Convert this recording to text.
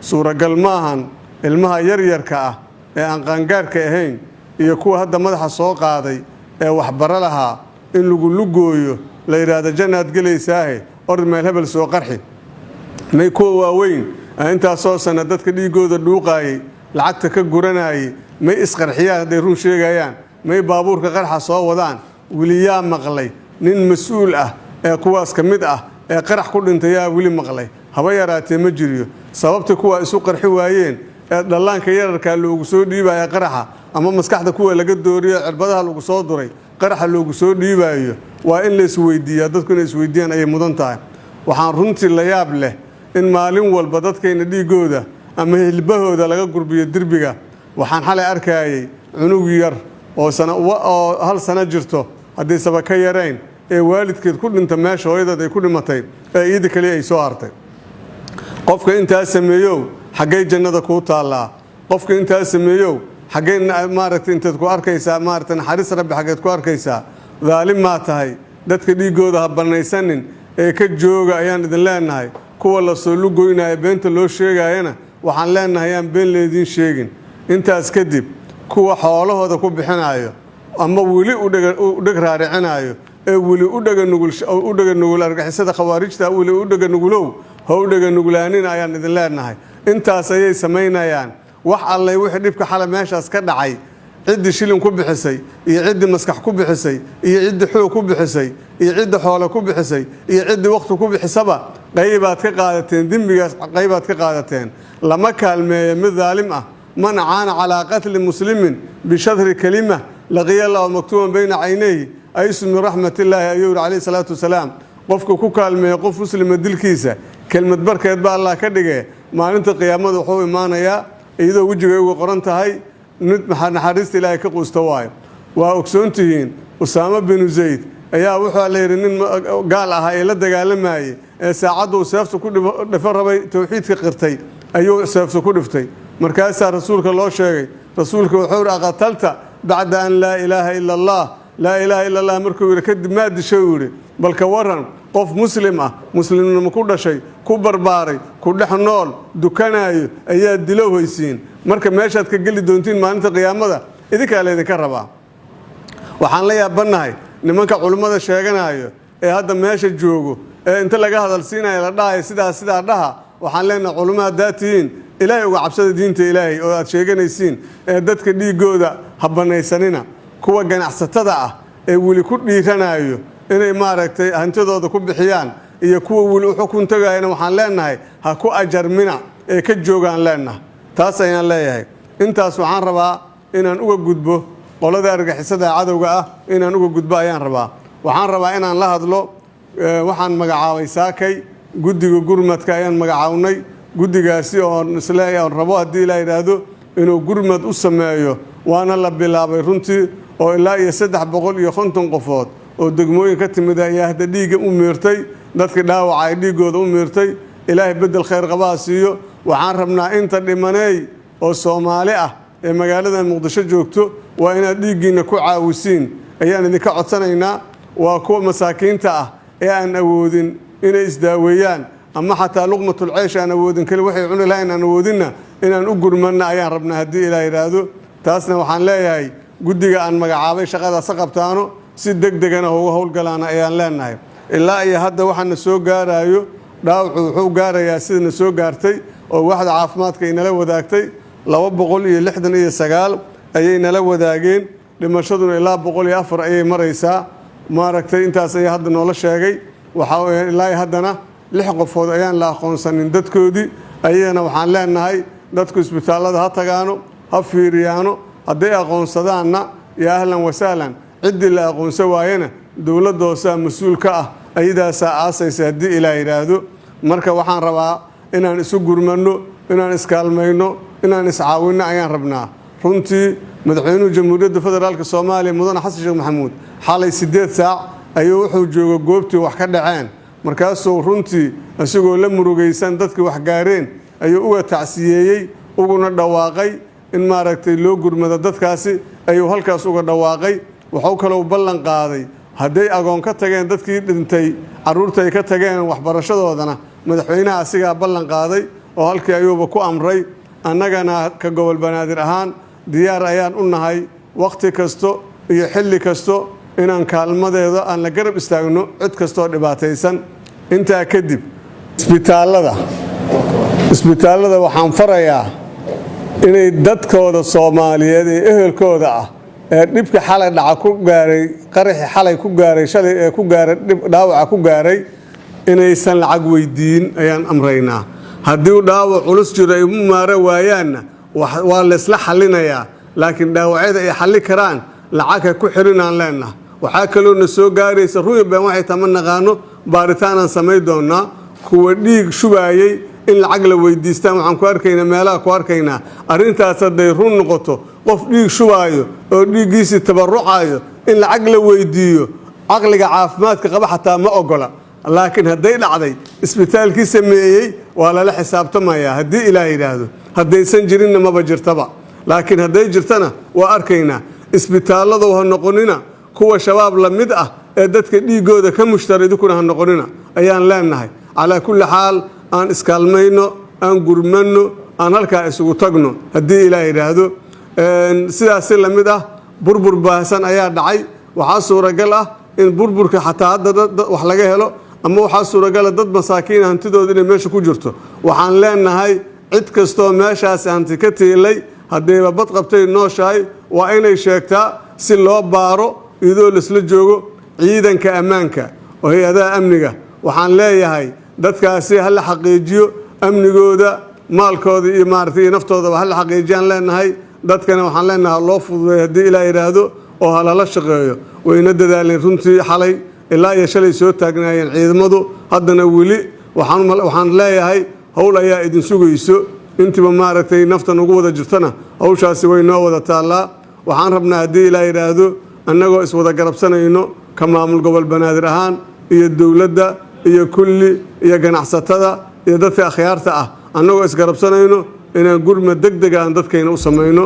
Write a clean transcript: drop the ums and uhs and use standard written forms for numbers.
suuragal maahan ilmaha yaryarka ah ee aan qaangaarka ahayn iyo kuwa hadda madaxa soo qaaday ee waxbaro lahaa in lagu lugooyo la yiraahdo jannaad gelaysaahe ord meel hebel soo qarxi may kuwa waaweyn inta soo sana dadka dhiigooda dhuuqaayay lacagta ka guranayay may isqarxiyaan haday run sheegayaan may baabuurka qarxa soo wadaan wiliyaa maqlay nin mas'uul ah ee kuwaas ka mid ah ee qarax ku dhintay wili maqlay haba yaraatee ma jiriyo sababta kuwa isu qarxi waayeen ee dhallaanka yararka loogu soo dhiibaya qaraxa ama maskaxda kuwa laga dooriyo cirbadaha lagu soo duray qaraxa loogu soo dhiibayo waa in la isweydiiyaa dadku inay isweydiiyaan ay mudan tahay waxaan runtii la yaab leh in maalin walba dadkayna dhiigooda ama hilbahooda laga gurbiyo dirbiga waxaan xalay arkayay cunug yar oo hal sano jirto haddii saba ka yarayn ee waalidkeed ku dhinta meesha hooyadeed ay ku dhimatay ee iyada kaliya ay soo hartay qofka intaas sameeyow xaggay jannada kuu taallaa qofka intaas sameeyow xaggay maaragtay intaad ku arkaysaa maaragtay naxariis rabbi xaggeed ku arkaysaa daalim maa tahay dadka dhiigooda ha banaysanin ee ka jooga ayaan idin leenahay kuwa la soo lugoynaya beenta loo sheegayana waxaan leenahay aan been leediin sheegin intaas kadib kuwa xoolahooda ku bixinayo ama weli u dhag raaricinayo ee weli u dhaga nugul argixisada khawaarijta weli u dhaga nugulow ha u dhaga nugulaanin ayaan idin leenahay intaas ayay samaynayaan wax allay wixii dhibka xala meeshaas ka dhacay ciddi shilin ku bixisay iyo ciddi maskax ku bixisay iyo ciddi xoog ku bixisay iyo ciddi xoolo ku bixisay iyo ciddi waqti ku bixisaba qaybaad ka qaadateen dembigaas qaybaad ka qaadateen lama kaalmeeyo mid daalim ah man aana calaa qatli muslimin bishadri kalima laqiya lahu maktuuban bayna caynayhi aysu min raxmatillahi ayuu calayhi salaatu wasalaam qofka ku kaalmeeya qof muslima dilkiisa kelmad barkeed baa allah ka dhigee maalinta qiyaamada wuxuu imaanayaa iyadoo wejiga uga qoran tahay mid naxariista ilaahay ka quusta waayo waa ogsoontihiin usaama binu zayd ayaa wuxuu la yidhi nin gaal ahaa ee la dagaalamayay ee saacaddu seefta ku dhifo rabay tawxiidka qirtay ayuu seefta ku dhiftay markaasaa rasuulka loo sheegay rasuulka wuxuu yidhi aqatalta bacda an laa ilaaha ila allah laa ilaaha ila allah markuu yidhi kadib maa dishay uu yidhi balka waran qof muslim ah muslimnimo ku dhashay ku barbaaray ku dhex nool dukanayo ayaa dilo hoysiin marka meeshaad ka geli doontiin maalinta qiyaamada idinkaa laydinka rabaa waxaan la yaabanahay nimanka culimmada sheeganayo ee hadda meesha joogo ee inta laga hadalsiinayo la dhahayo sidaa dhaha waxaan leenahay culimo haddaa tihiin ilaahay uga cabsada diinta ilaahay oo aad sheeganaysiin ee dadka dhiigooda ha banaysanina kuwa ganacsatada ah ee weli ku dhiiranayo inay maaragtay hantidooda ku bixiyaan iyo kuwa weli u xukun tagayana waxaan leenahay ha ku ajarmina ee ka joogaan leenahay taas ayaan leeyahay intaas waxaan rabaa inaan uga gudbo qolada argixisada cadowga ah inaan uga gudbo ayaan rabaa waxaan rabaa inaan la hadlo waxaan magacaabay saakay guddiga gurmadka ayaan magacawnay guddigaasi oon isleeyahay rabo haddii la yidhaahdo inuu gurmad u sameeyo waana la bilaabay runtii oo ilaa iyo 350 qofood oo degmooyin ka timid ayaa hadda dhiigga u meertay dadka dhaawaca ay dhiigooda u meertay ilaahay bedel khayr qabaa siiyo waxaan rabnaa inta dhimaneey oo Soomaali ah ee magaalada Muqdisho joogto waa inaad dhiiggiina ku caawisiin ayaan idinka codsanaynaa waa kuwa masaakiinta ah ee aan awoodin inay isdaaweeyaan ama xataa luqmatul ceesh aan awoodin kale waxay cuni lahayn aan awoodinna inaan u gurmanna ayaan rabnaa haddii ilaahay yiraahdo taasna waxaan leeyahay guddiga aan magacaabay shaqadaas qabtaano si degdegana uga howlgalaana ayaan leenahay ilaa iyo hadda waxaana soo gaarayo dhaawacu wuxuu gaarayaa sidana soo gaartay oo waxda caafimaadka inala wadaagtay 269 ayay nala wadaageen dhimashaduna ilaa 104 ayay maraysaa maaragtay intaas ayaa hadda noola sheegay waxa ilaa haddana 6 qofood ayaan la aqoonsanin dadkoodii ayana waxaan leenahay dadku isbitaalada ha tagaano ha fiiriyaano hadday aqoonsadaanna ya ahlan wasahlan cidii la aqoonsan waayana dawladoosa mas'uul ka ah ayadaasa aasaysa haddii ilaa yiraahdo marka waxaan rabaa inaan isu gurmano inaan iskaalmayno inaan iscaawino ayaan rabnaa runtii madaxweynaha jamhuuriyadda federaalka Soomaaliya mudane Xasan Sheekh Maxamuud xalay 8 saac ayuu wuxuu joogo goobtii wax ka dhaceen markaasoo runtii asigoo la murugaysan dadkii wax gaareen ayuu uga tacsiyeeyay uguna dhawaaqay in maaragtay loo gurmado dadkaasi ayuu halkaas uga dhawaaqay wuxuu kale u ballan qaaday hadday agoon ka tageen dadkii dhintay caruurta ay ka tageen waxbarashadoodana madaxweynaha asiga ballan qaaday oo halkii ayuuba ku amray annagana ka gobol banaadir ahaan diyaar ayaan u nahay waqti kasto iyo xilli kasto inaan kaalmadeeda aan la garab istaagno cid kastoo dhibaataysan intaa kadib isbitaalada waxaan farayaa inay dadkooda Soomaaliyeed ee ehelkooda ah ee dhibka xalay dhaca ku gaaray qaraxi xalay ku gaaray shalay ee ku gaaray dhaawac ku gaaray inaysan lacag weydiin ayaan amraynaa haddii dhaawac culus jiro ay maara waayaanna waa la isla xalinayaa laakiin dhaawacyada ay xalli karaan lacag ku xirinaan leenna waxaa kaloo na soo gaaraysa ruuban waxay tamanaqaano baaritaan aan sameey doonaa kuwa dhiig shubaayay in lacag la weydiistaan waxaan ku arkaynaa meelaha ku arkaynaa arintaas haday run noqoto qof dhiig shubaayo oo dhiigiisa tabarucayo in lacag la weydiiyo aqliga caafimaadka qaba xataa ma ogola laakiin haday dhacday isbitaalkii sameeyay waa la xisaabtamaya hadii ilaahay yiraahdo hadaysan jirinna ma bajirtaba laakiin haday jirtana waa arkaynaa isbitaalada waa noqonina kuwa shabaab la mid ah ee dadka dhiigooda ka mushtaridi kuna noqonina ayaan leenahay ala kulli xaal aan iskaalmayno aan gurmano aan halka isugu tagno hadii ilaahay yiraahdo sidaas la mid ah burbur baasan ayaa dhacay waxa suuragal ah in burburka xataa hadda wax laga helo ama waxa suuragal dad masaakiin hantidooda inay meesha ku jirto waxaan leenahay cid kasto meeshaas hanti ka tiilay hadayba bad qabtay nooshahay waa inay sheegtaa si loo baaro idoo la isla joogo ciidanka ammaanka oo hay'adaha amniga waxaan leeyahay dadkaasi hal xaqiijiyo amnigooda maalkooda iyo maartay naftooda hal xaqiijiyaan leenahay dadkana waxaan leenahay loo fududeeyo hadii ilaahay yiraahdo oo halala shaqeeyo wayna dadaaleen runtii xalay ilaa iyo shalay soo taagnaayeen ciidamadu haddana wili waxaan leeyahay hawl ayaa idin sugayso intiba maartay naftan ugu wada jirtana hawshaasi way noo wada taalaa waxaan rabnaa hadii ilaahay yiraahdo annagoo is wada garabsanayno ka maamul gobol banaadir ahaan iyo dawladda iyo kulli iyo ganacsatada iyo dadka akhyaarta ah annagoo is garabsanayno inaan gurmad degdeg ah dadkeena u sameeyno